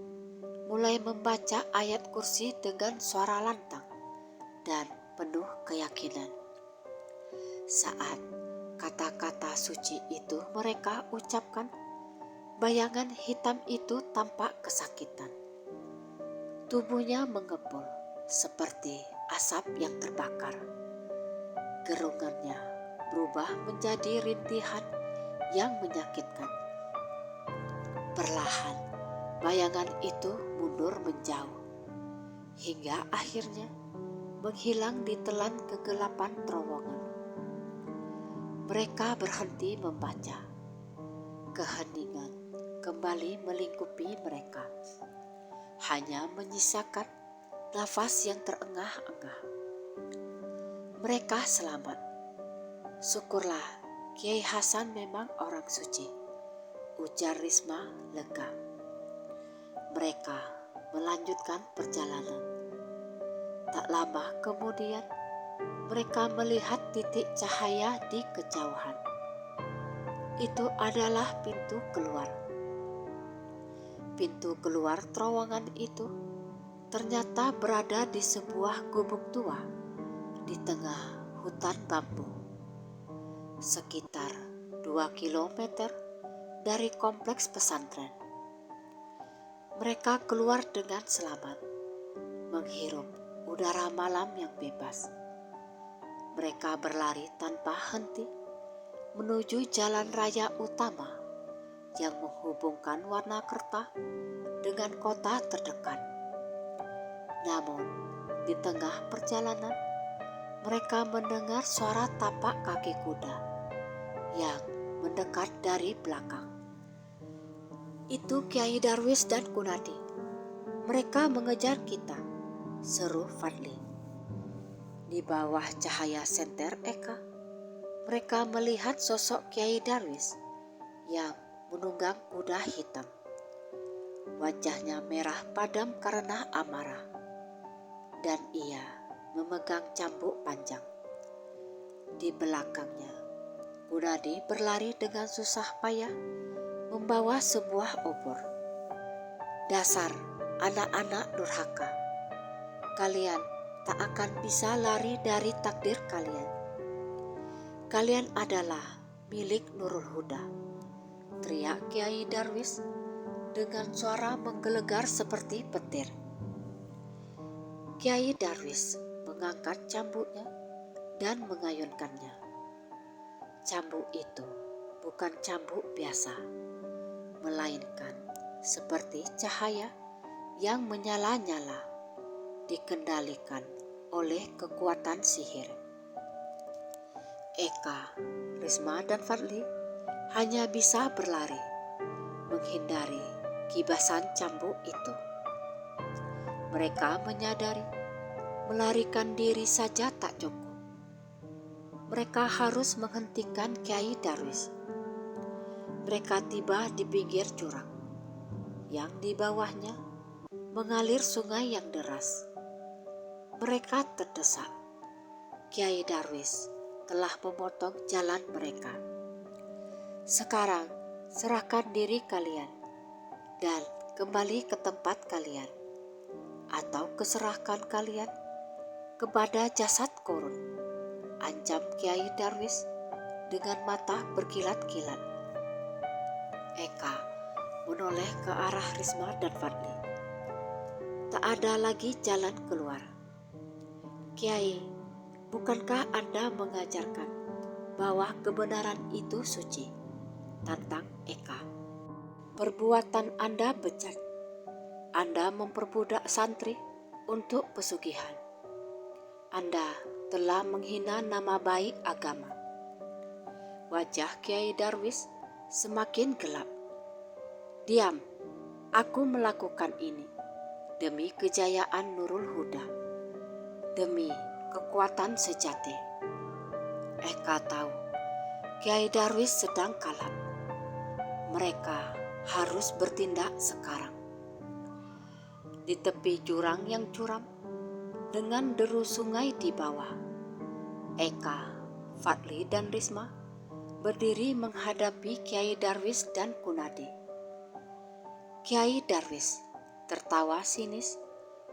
[SPEAKER 1] mulai membaca ayat kursi dengan suara lantang dan penuh keyakinan. Saat kata-kata suci itu mereka ucapkan, bayangan hitam itu tampak kesakitan. Tubuhnya mengepul seperti asap yang terbakar. Gerungannya berubah menjadi rintihan yang menyakitkan. Perlahan, bayangan itu mundur menjauh, hingga akhirnya menghilang di telan kegelapan terowongan. Mereka berhenti membaca. Keheningan kembali melingkupi mereka, hanya menyisakan nafas yang terengah-engah. Mereka selamat. Syukurlah Kiai Hasan memang orang suci, ujar Risma lega. Mereka melanjutkan perjalanan. Tak lama kemudian, mereka melihat titik cahaya di kejauhan. Itu adalah pintu keluar. Pintu keluar terowongan itu ternyata berada di sebuah gubuk tua di tengah hutan bambu. Sekitar 2 kilometer dari kompleks pesantren. Mereka keluar dengan selamat, menghirup udara malam yang bebas. Mereka berlari tanpa henti menuju jalan raya utama yang menghubungkan Warnakerta dengan kota terdekat. Namun, di tengah perjalanan, mereka mendengar suara tapak kaki kuda yang mendekat dari belakang. Itu Kiai Darwis dan Gunadi. Mereka mengejar kita, seru Fadli. Di bawah cahaya senter Eka, mereka melihat sosok Kiai Darwis yang menunggang kuda hitam. Wajahnya merah padam karena amarah, dan ia memegang cambuk panjang. Di belakangnya, Gunadi berlari dengan susah payah membawa sebuah obor. Dasar anak-anak durhaka, kalian tak akan bisa lari dari takdir kalian. Kalian adalah milik Nurul Huda, teriak Kiai Darwis dengan suara menggelegar seperti petir. Kiai Darwis mengangkat cambuknya dan mengayunkannya. Cambuk itu bukan cambuk biasa, melainkan seperti cahaya yang menyala-nyala, dikendalikan oleh kekuatan sihir. Eka, Risma dan Fadli hanya bisa berlari, menghindari kibasan cambuk itu. Mereka menyadari melarikan diri saja tak cukup. Mereka harus menghentikan Kiai Darwis. Mereka tiba di pinggir jurang, yang di bawahnya mengalir sungai yang deras. Mereka terdesak. Kiai Darwis telah memotong jalan mereka. Sekarang serahkan diri kalian dan kembali ke tempat kalian, atau keserahkan kalian kepada jasad korun, ancam Kiai Darwis dengan mata berkilat-kilat. Eka menoleh ke arah Risma dan Fadli. Tak ada lagi jalan keluar. Kiai, bukankah Anda mengajarkan bahwa kebenaran itu suci? Tantang Eka. Perbuatan Anda bejat. Anda memperbudak santri untuk pesugihan. Anda telah menghina nama baik agama. Wajah Kiai Darwis semakin gelap. Diam, aku melakukan ini demi kejayaan Nurul Huda, demi kekuatan sejati. Eka tahu Kiai Darwis sedang kalap. Mereka harus bertindak sekarang. Di tepi jurang yang curam, dengan deru sungai di bawah, Eka, Fadli, dan Risma berdiri menghadapi Kiai Darwis dan Kunadi. Kiai Darwis tertawa sinis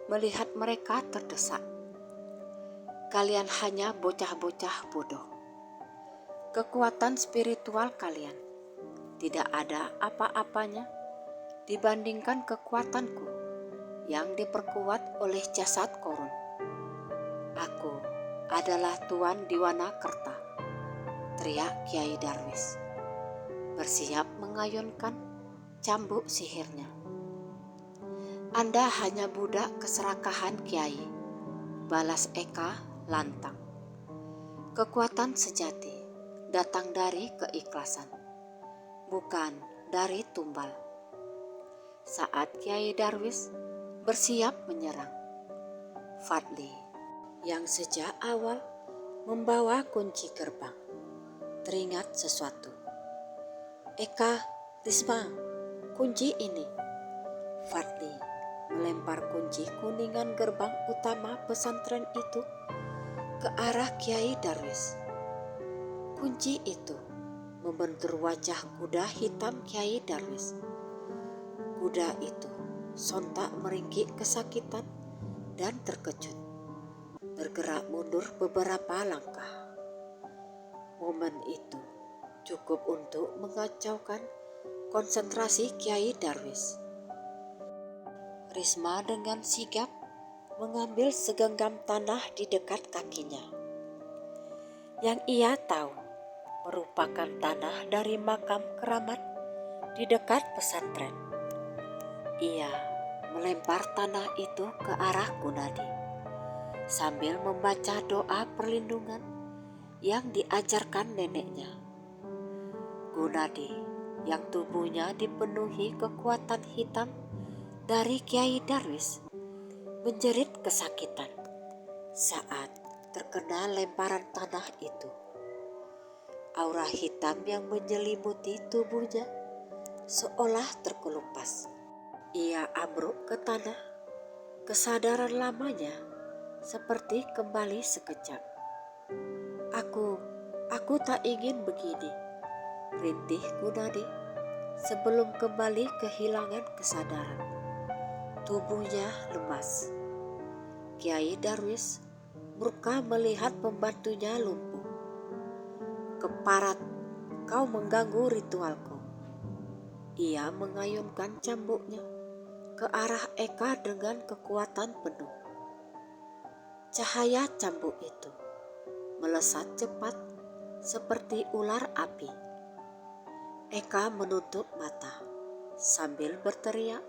[SPEAKER 1] melihat mereka terdesak. Kalian hanya bocah-bocah bodoh. Kekuatan spiritual kalian tidak ada apa-apanya dibandingkan kekuatanku yang diperkuat oleh jasad korun. Aku adalah Tuan Diwana Kerta, teriak Kiai Darwis, bersiap mengayunkan cambuk sihirnya. Anda hanya budak keserakahan Kiai, balas Eka lantang. Kekuatan sejati datang dari keikhlasan, bukan dari tumbal. Saat Kiai Darwis bersiap menyerang, Fadli yang sejak awal membawa kunci gerbang teringat sesuatu. Eka, Risma, kunci ini. Fadli melempar kunci kuningan gerbang utama pesantren itu ke arah Kiai Darwis. Kunci itu membentur wajah kuda hitam Kiai Darwis. Kuda itu sontak meringkik kesakitan dan terkejut, bergerak mundur beberapa langkah. Momen itu cukup untuk mengacaukan konsentrasi Kiai Darwis. Risma dengan sigap mengambil segenggam tanah di dekat kakinya, yang ia tahu merupakan tanah dari makam keramat di dekat pesantren. Ia melempar tanah itu ke arah Kunadi sambil membaca doa perlindungan yang diajarkan neneknya. Kunadi yang tubuhnya dipenuhi kekuatan hitam dari Kiai Darwis menjerit kesakitan saat terkena lemparan tanah itu. Aura hitam yang menyelimuti tubuhnya seolah terkelupas. Ia ambruk ke tanah, kesadaran lamanya seperti kembali sekejap. Aku tak ingin begini, rintih Kunadi sebelum kembali kehilangan kesadaran. Tubuhnya lemas. Kiai Darwis murka melihat pembantunya lumpuh. Keparat, kau mengganggu ritualku. Ia mengayunkan cambuknya ke arah Eka dengan kekuatan penuh. Cahaya cambuk itu melesat cepat seperti ular api. Eka menutup mata sambil berteriak,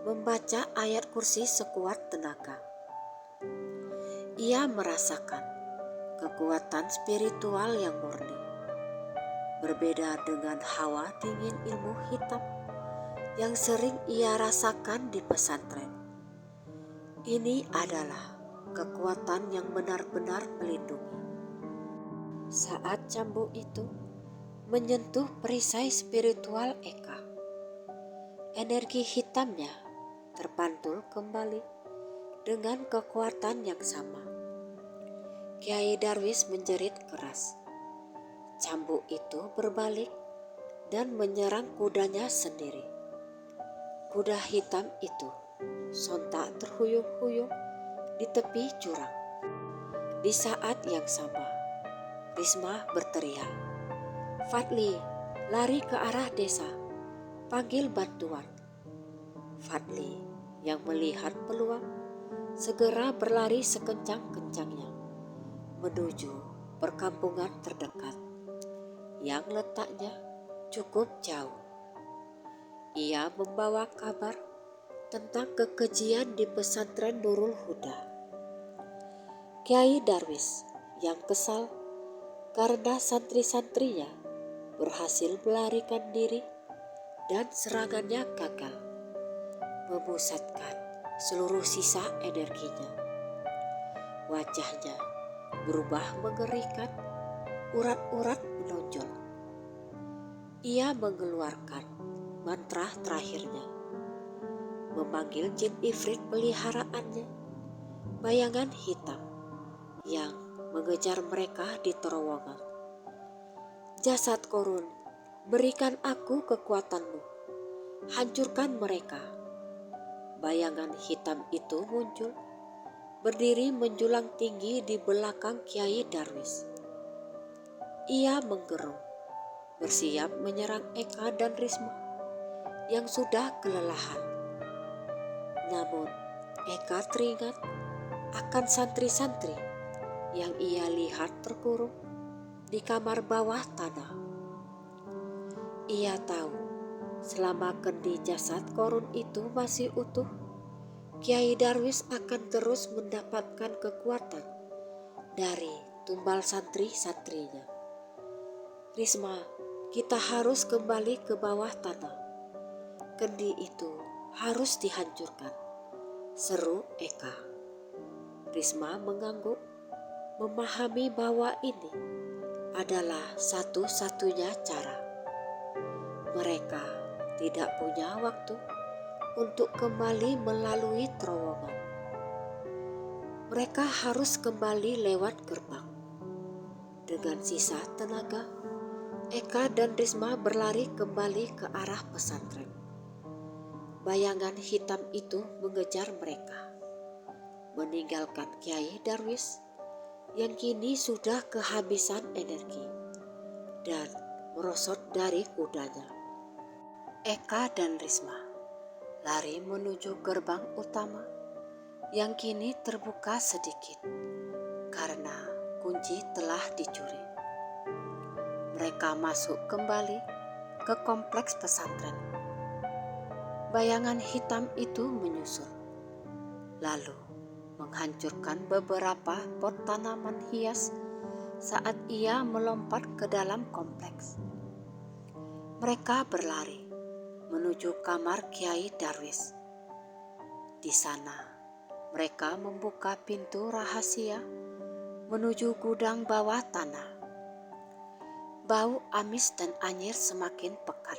[SPEAKER 1] membaca ayat kursi sekuat tenaga. Ia merasakan kekuatan spiritual yang murni, berbeda dengan hawa dingin ilmu hitam yang sering ia rasakan di pesantren. Ini adalah kekuatan yang benar-benar melindungi. Saat cambuk itu menyentuh perisai spiritual Eka, energi hitamnya terpantul kembali dengan kekuatan yang sama. Kiai Darwis menjerit keras. Cambuk itu berbalik dan menyerang kudanya sendiri. Kuda hitam itu sontak terhuyung-huyung di tepi jurang. Di saat yang sama, Risma berteriak, Fadli, lari ke arah desa, panggil bantuan. Fadli yang melihat peluang segera berlari sekencang-kencangnya menuju perkampungan terdekat yang letaknya cukup jauh. Ia membawa kabar tentang kekejian di pesantren Nurul Huda. Kiai Darwis yang kesal karena santri-santrinya berhasil melarikan diri dan serangannya gagal, memusatkan seluruh sisa energinya. Wajahnya berubah mengerikan, urat-urat menonjol. Ia mengeluarkan mantra terakhirnya, memanggil jin ifrit peliharaannya, bayangan hitam yang mengejar mereka di terowongan. Jasad Korun, berikan aku kekuatanmu, hancurkan mereka. Bayangan hitam itu muncul, berdiri menjulang tinggi di belakang Kiai Darwis. Ia menggerung, bersiap menyerang Eka dan Risma yang sudah kelelahan. Namun Eka teringat akan santri-santri yang ia lihat terkurung di kamar bawah tanah. Ia tahu selama kendi jasad Korun itu masih utuh, Kiai Darwis akan terus mendapatkan kekuatan dari tumbal santri-santrinya. Risma, kita harus kembali ke bawah tanah. Kendi itu harus dihancurkan, seru Eka. Risma mengangguk, memahami bahwa ini adalah satu-satunya cara. Mereka tidak punya waktu untuk kembali melalui terowongan. Mereka harus kembali lewat gerbang. Dengan sisa tenaga, Eka dan Risma berlari kembali ke arah pesantren. Bayangan hitam itu mengejar mereka, meninggalkan Kiai Darwis yang kini sudah kehabisan energi dan merosot dari kudanya. Eka dan Risma lari menuju gerbang utama yang kini terbuka sedikit karena kunci telah dicuri. Mereka masuk kembali ke kompleks pesantren. Bayangan hitam itu menyusul, lalu menghancurkan beberapa pot tanaman hias saat ia melompat ke dalam kompleks. Mereka berlari menuju kamar Kiai Darwis. Di sana, mereka membuka pintu rahasia menuju gudang bawah tanah. Bau amis dan anyir semakin pekat.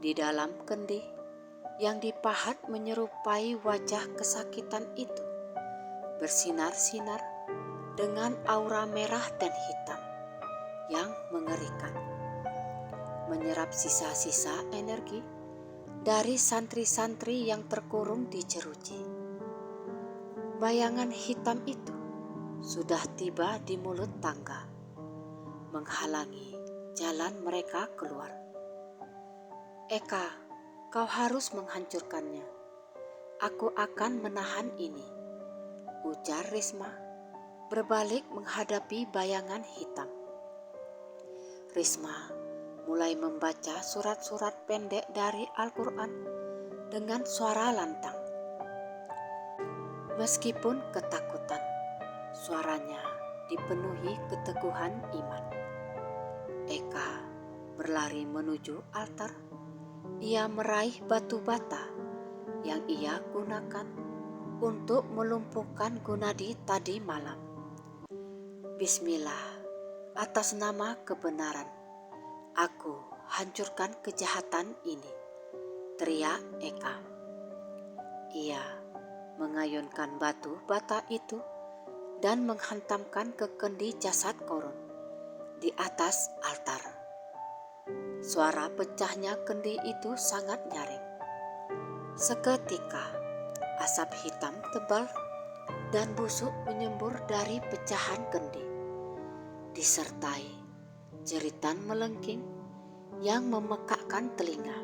[SPEAKER 1] Di dalam kendi yang dipahat menyerupai wajah kesakitan itu, bersinar-sinar dengan aura merah dan hitam yang mengerikan, menyerap sisa-sisa energi dari santri-santri yang terkurung di jeruji. Bayangan hitam itu sudah tiba di mulut tangga, menghalangi jalan mereka keluar. Eka, kau harus menghancurkannya. Aku akan menahan ini, ujar Risma, berbalik menghadapi bayangan hitam. Risma mulai membaca surat-surat pendek dari Al-Quran dengan suara lantang. Meskipun ketakutan, suaranya dipenuhi keteguhan iman. Eka berlari menuju altar. Ia meraih batu bata yang ia gunakan untuk melumpuhkan Gunadi tadi malam. Bismillah, atas nama kebenaran, aku hancurkan kejahatan ini, teriak Eka. Ia mengayunkan batu bata itu dan menghantamkan ke kendi jasad Korun di atas altar. Suara pecahnya kendi itu sangat nyaring. Seketika, asap hitam tebal dan busuk menyembur dari pecahan kendi, disertai jeritan melengking yang memekakkan telinga.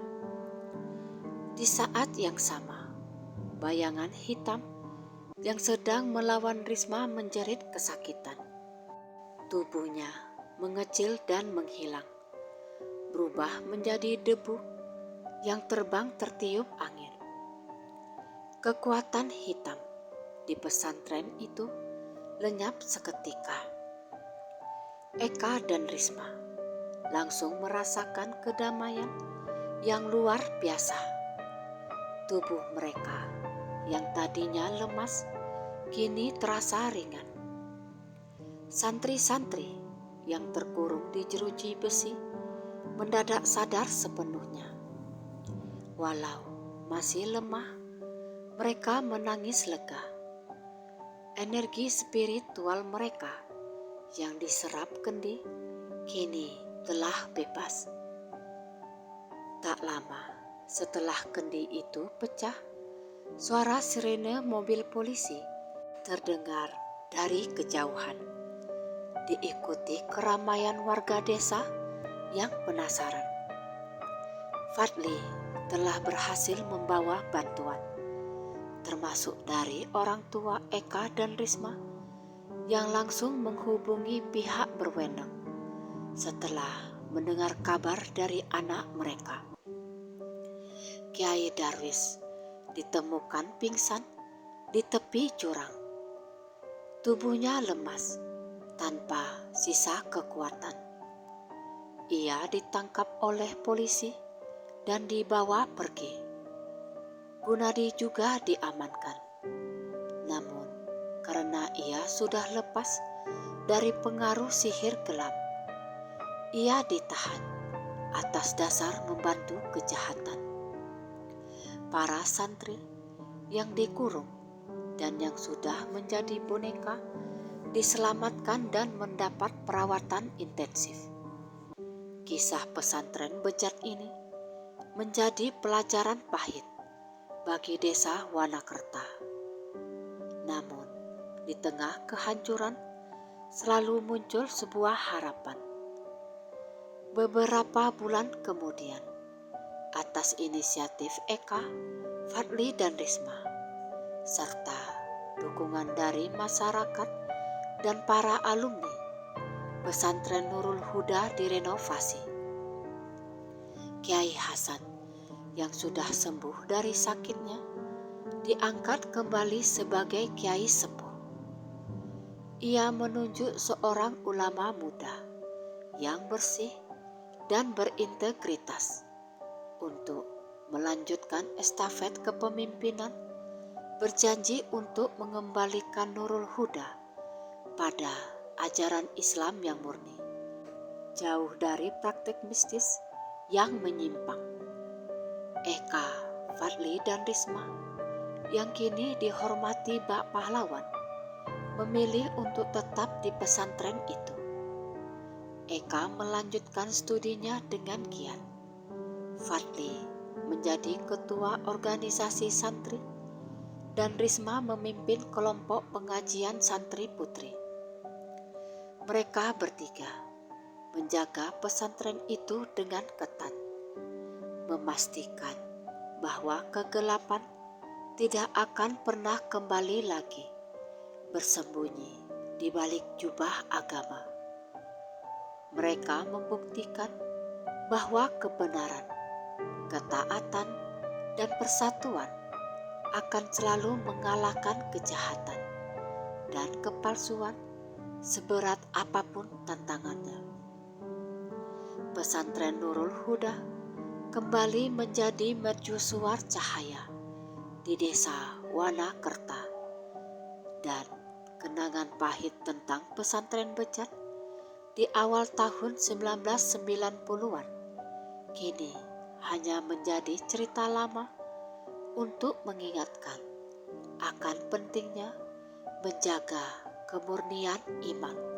[SPEAKER 1] Di saat yang sama, bayangan hitam yang sedang melawan Risma menjerit kesakitan. Tubuhnya mengecil dan menghilang, berubah menjadi debu yang terbang tertiup angin. Kekuatan hitam di pesantren itu lenyap seketika. Eka dan Risma langsung merasakan kedamaian yang luar biasa. Tubuh mereka yang tadinya lemas kini terasa ringan. Santri-santri yang terkurung di jeruji besi mendadak sadar sepenuhnya. Walau masih lemah, mereka menangis lega. Energi spiritual mereka yang diserap kendi kini telah bebas. Tak lama setelah kendi itu pecah, suara sirene mobil polisi terdengar dari kejauhan, diikuti keramaian warga desa yang penasaran. Fadli telah berhasil membawa bantuan, termasuk dari orang tua Eka dan Risma yang langsung menghubungi pihak berwenang setelah mendengar kabar dari anak mereka. Kiai Darwis ditemukan pingsan di tepi jurang. Tubuhnya lemas tanpa sisa kekuatan. Ia ditangkap oleh polisi dan dibawa pergi. Gunadi juga diamankan. Namun karena ia sudah lepas dari pengaruh sihir gelap, ia ditahan atas dasar membantu kejahatan. Para santri yang dikurung dan yang sudah menjadi boneka diselamatkan dan mendapat perawatan intensif. Kisah pesantren bejat ini menjadi pelajaran pahit bagi desa Wanakerta. Namun, di tengah kehancuran selalu muncul sebuah harapan. Beberapa bulan kemudian, atas inisiatif Eka, Fadli dan Risma, serta dukungan dari masyarakat dan para alumni, pesantren Nurul Huda direnovasi. Kiai Hasan yang sudah sembuh dari sakitnya diangkat kembali sebagai kiai sepuh. Ia menunjuk seorang ulama muda yang bersih dan berintegritas untuk melanjutkan estafet kepemimpinan, berjanji untuk mengembalikan Nurul Huda pada ajaran Islam yang murni, jauh dari praktik mistis yang menyimpang. Eka, Fadli dan Risma yang kini dihormati bak pahlawan memilih untuk tetap di pesantren itu. Eka melanjutkan studinya dengan giat. Fadli menjadi ketua organisasi santri dan Risma memimpin kelompok pengajian santri putri. Mereka bertiga menjaga pesantren itu dengan ketat, memastikan bahwa kegelapan tidak akan pernah kembali lagi bersembunyi di balik jubah agama. Mereka membuktikan bahwa kebenaran, ketaatan, dan persatuan akan selalu mengalahkan kejahatan dan kepalsuan seberat apapun tantangannya. Pesantren Nurul Huda kembali menjadi mercusuar cahaya di desa Wanakerta, dan kenangan pahit tentang pesantren bejat di awal tahun 1990-an kini hanya menjadi cerita lama untuk mengingatkan akan pentingnya menjaga kemurnian iman.